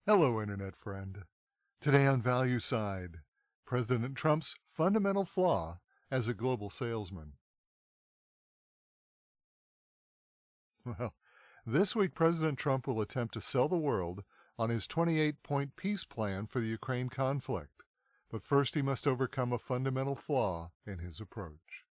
Hello, Internet friend. Today on Value Side, President Trump's fundamental flaw as a global salesman. Well, this week President Trump will attempt to sell the world on his 28-point peace plan for the Ukraine conflict. But first he must overcome a fundamental flaw in his approach.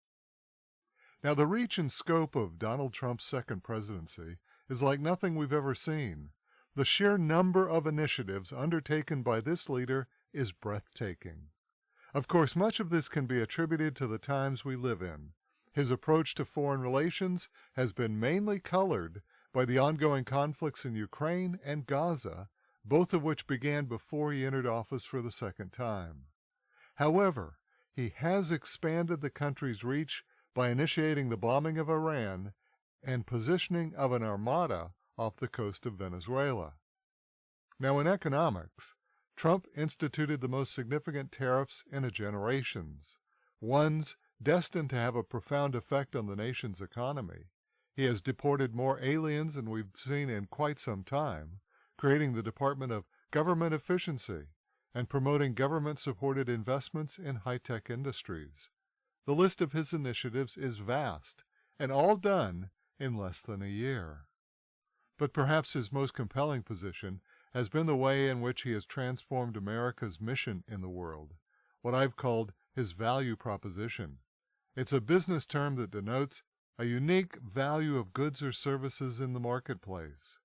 Now, the reach and scope of Donald Trump's second presidency is like nothing we've ever seen. The sheer number of initiatives undertaken by this leader is breathtaking. Of course, much of this can be attributed to the times we live in. His approach to foreign relations has been mainly colored by the ongoing conflicts in Ukraine and Gaza, both of which began before he entered office for the second time. However, he has expanded the country's reach by initiating the bombing of Iran and positioning of an armada off the coast of Venezuela. Now, in economics, Trump instituted the most significant tariffs in a generation, ones destined to have a profound effect on the nation's economy. He has deported more aliens than we've seen in quite some time, creating the Department of Government Efficiency and promoting government-supported investments in high-tech industries. The list of his initiatives is vast, and all done in less than a year. But perhaps his most compelling position has been the way in which he has transformed America's mission in the world, what I've called his value proposition. It's a business term that denotes a unique value of goods or services in the marketplace.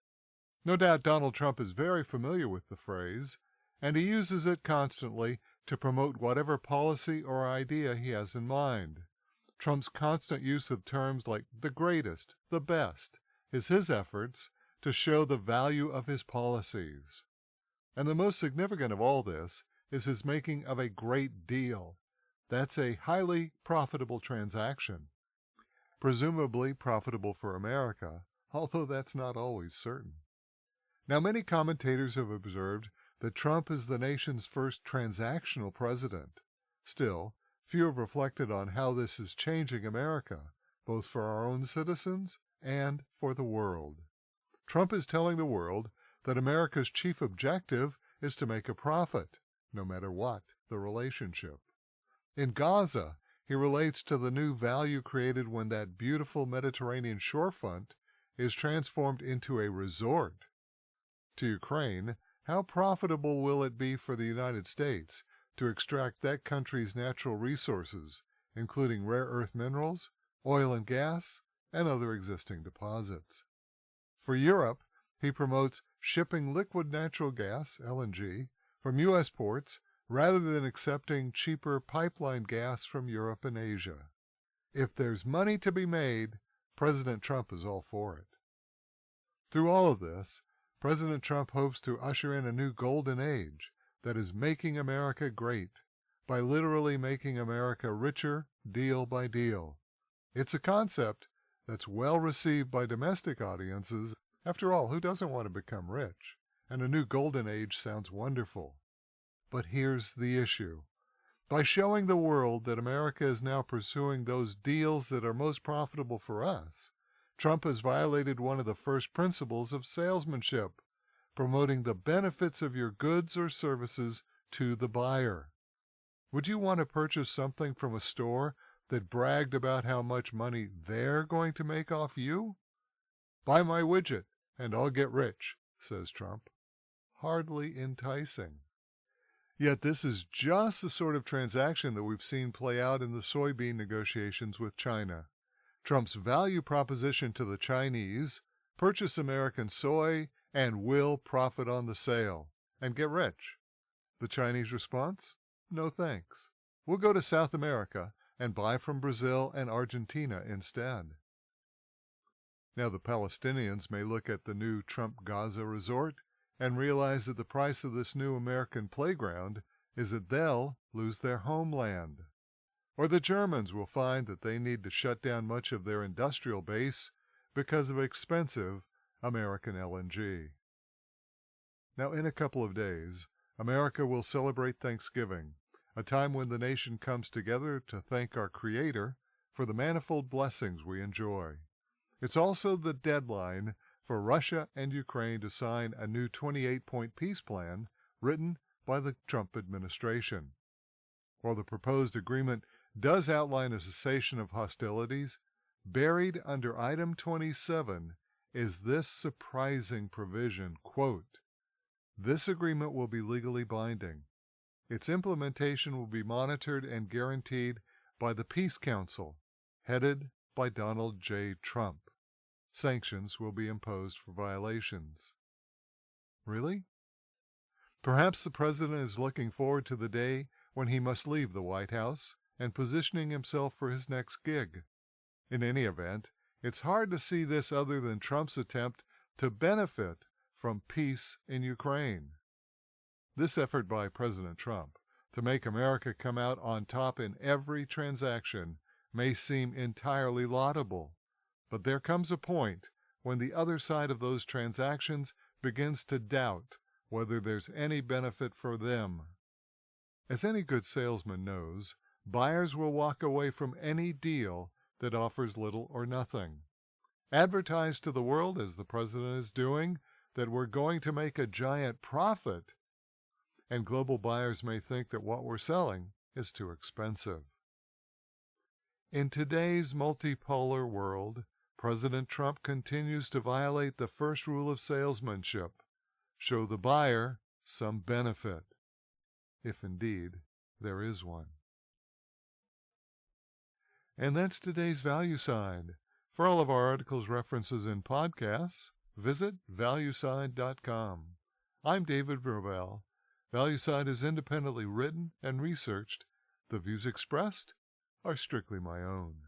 No doubt Donald Trump is very familiar with the phrase, and he uses it constantly to promote whatever policy or idea he has in mind. Trump's constant use of terms like the greatest, the best, is his efforts to show the value of his policies. And the most significant of all this is his making of a great deal. That's a highly profitable transaction. Presumably profitable for America, although that's not always certain. Now, many commentators have observed that Trump is the nation's first transactional president. Still, few have reflected on how this is changing America, both for our own citizens and for the world. Trump is telling the world that America's chief objective is to make a profit, no matter what the relationship. In Gaza, he relates to the new value created when that beautiful Mediterranean shorefront is transformed into a resort. To Ukraine, how profitable will it be for the United States to extract that country's natural resources, including rare earth minerals, oil and gas, and other existing deposits? For Europe, he promotes shipping liquid natural gas, LNG, from U.S. ports rather than accepting cheaper pipeline gas from Europe and Asia. If there's money to be made, President Trump is all for it. Through all of this, President Trump hopes to usher in a new golden age that is making America great, by literally making America richer deal by deal. It's a concept that's well received by domestic audiences. After all, who doesn't want to become rich? And a new golden age sounds wonderful. But here's the issue. By showing the world that America is now pursuing those deals that are most profitable for us, Trump has violated one of the first principles of salesmanship, promoting the benefits of your goods or services to the buyer. Would you want to purchase something from a store that bragged about how much money they're going to make off you? Buy my widget, and I'll get rich, says Trump. Hardly enticing. Yet this is just the sort of transaction that we've seen play out in the soybean negotiations with China. Trump's value proposition to the Chinese: purchase American soy and we'll profit on the sale and get rich. The Chinese response? No thanks. We'll go to South America and buy from Brazil and Argentina instead. Now, the Palestinians may look at the new Trump-Gaza resort and realize that the price of this new American playground is that they'll lose their homeland. Or the Germans will find that they need to shut down much of their industrial base because of expensive American LNG. Now, in a couple of days, America will celebrate Thanksgiving, a time when the nation comes together to thank our Creator for the manifold blessings we enjoy. It's also the deadline for Russia and Ukraine to sign a new 28-point peace plan written by the Trump administration. While the proposed agreement does outline a cessation of hostilities, buried under item 27 is this surprising provision, quote, "This agreement will be legally binding. Its implementation will be monitored and guaranteed by the Peace Council, headed by Donald J. Trump. Sanctions will be imposed for violations." Really? Perhaps the president is looking forward to the day when he must leave the White House and positioning himself for his next gig. In any event, it's hard to see this other than Trump's attempt to benefit from peace in Ukraine. This effort by President Trump to make America come out on top in every transaction may seem entirely laudable, but there comes a point when the other side of those transactions begins to doubt whether there's any benefit for them. As any good salesman knows, buyers will walk away from any deal that offers little or nothing. Advertise to the world, as the president is doing, that we're going to make a giant profit, and global buyers may think that what we're selling is too expensive. In today's multipolar world, President Trump continues to violate the first rule of salesmanship: show the buyer some benefit, if indeed there is one. And that's today's Value Side. For all of our articles, references, and podcasts, visit valueside.com. I'm David Vervell. ValueSide is independently written and researched. The views expressed are strictly my own.